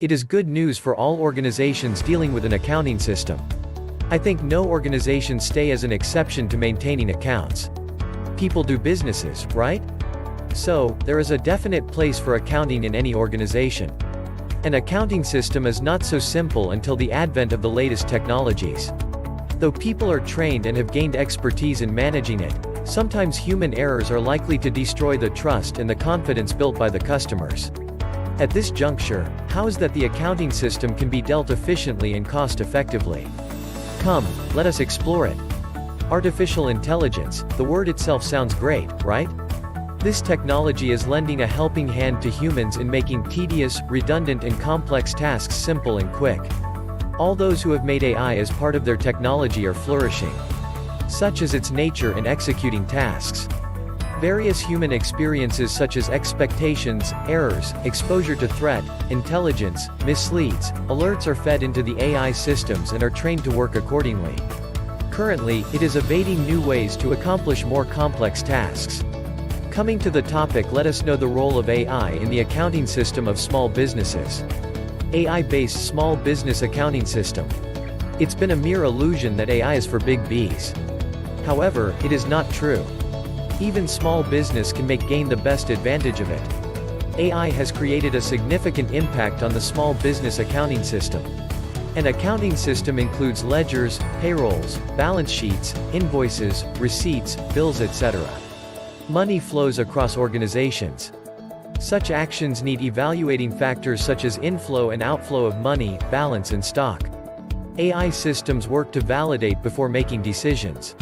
It is good news for all organizations dealing with an accounting system. I think no organization stay as an exception to maintaining accounts. People do businesses, right? So, there is a definite place for accounting in any organization. An accounting system is not so simple until the advent of the latest technologies. Though people are trained and have gained expertise in managing it, sometimes human errors are likely to destroy the trust and the confidence built by the customers. At this juncture, how is that the accounting system can be dealt efficiently and cost-effectively? Come, let us explore it. Artificial intelligence, the word itself sounds great, right? This technology is lending a helping hand to humans in making tedious, redundant and complex tasks simple and quick. All those who have made AI as part of their technology are flourishing. Such is its nature in executing tasks. Various human experiences such as expectations, errors, exposure to threat, intelligence, misleads, alerts are fed into the AI systems and are trained to work accordingly. Currently, it is evading new ways to accomplish more complex tasks. Coming to the topic, let us know the role of AI in the accounting system of small businesses. AI-based small business accounting system. It's been a mere illusion that AI is for big Bs. However, it is not true. Even small business can gain the best advantage of it. AI has created a significant impact on the small business accounting system. An accounting system includes ledgers, payrolls, balance sheets, invoices, receipts, bills, etc. Money flows across organizations. Such actions need evaluating factors such as inflow and outflow of money, balance and stock. AI systems work to validate before making decisions.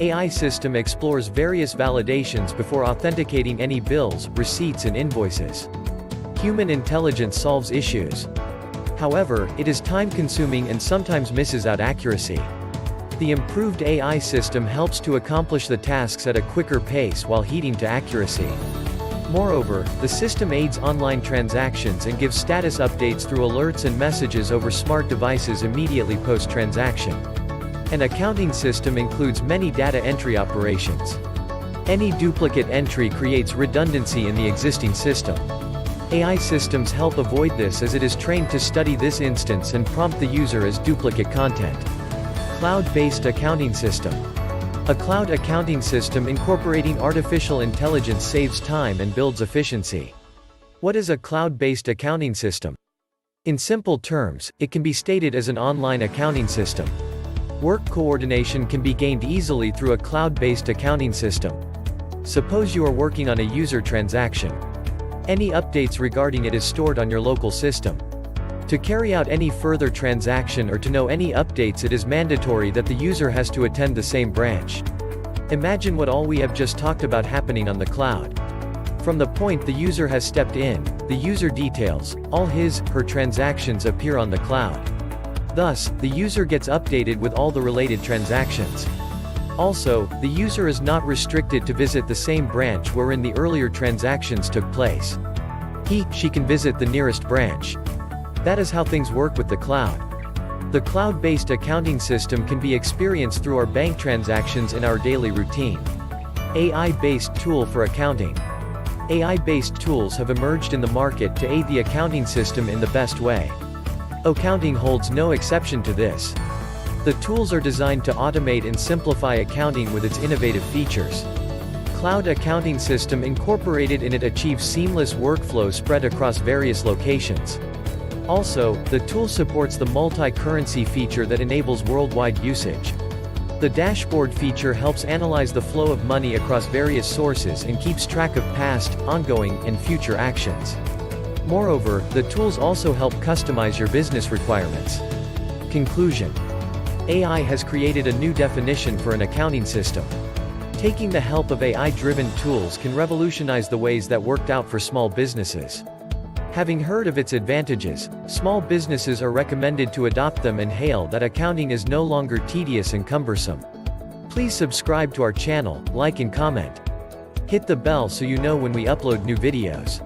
AI system explores various validations before authenticating any bills, receipts and invoices. Human intelligence solves issues. However, it is time-consuming and sometimes misses out accuracy. The improved AI system helps to accomplish the tasks at a quicker pace while heeding to accuracy. Moreover, the system aids online transactions and gives status updates through alerts and messages over smart devices immediately post-transaction. An accounting system includes many data entry operations. Any duplicate entry creates redundancy in the existing system. AI systems help avoid this as it is trained to study this instance and prompt the user as duplicate content. Cloud-based accounting system. A cloud accounting system incorporating artificial intelligence saves time and builds efficiency. What is a cloud-based accounting system? In simple terms, it can be stated as an online accounting system. Work coordination can be gained easily through a cloud-based accounting system. Suppose you are working on a user transaction. Any updates regarding it is stored on your local system. To carry out any further transaction or to know any updates, it is mandatory that the user has to attend the same branch. Imagine what all we have just talked about happening on the cloud. From the point the user has stepped in, the user details, all his/her transactions appear on the cloud. Thus, the user gets updated with all the related transactions. Also, the user is not restricted to visit the same branch wherein the earlier transactions took place. She can visit the nearest branch. That is how things work with the cloud. The cloud-based accounting system can be experienced through our bank transactions in our daily routine. AI-based tool for accounting. AI-based tools have emerged in the market to aid the accounting system in the best way. Accounting holds no exception to this. The tools are designed to automate and simplify accounting with its innovative features. Cloud accounting system incorporated in it achieves seamless workflow spread across various locations. Also, the tool supports the multi-currency feature that enables worldwide usage. The dashboard feature helps analyze the flow of money across various sources and keeps track of past, ongoing, and future actions. Moreover, the tools also help customize your business requirements. Conclusion. AI has created a new definition for an accounting system. Taking the help of AI-driven tools can revolutionize the ways that worked out for small businesses. Having heard of its advantages, small businesses are recommended to adopt them and hail that accounting is no longer tedious and cumbersome. Please subscribe to our channel, like and comment. Hit the bell so you know when we upload new videos.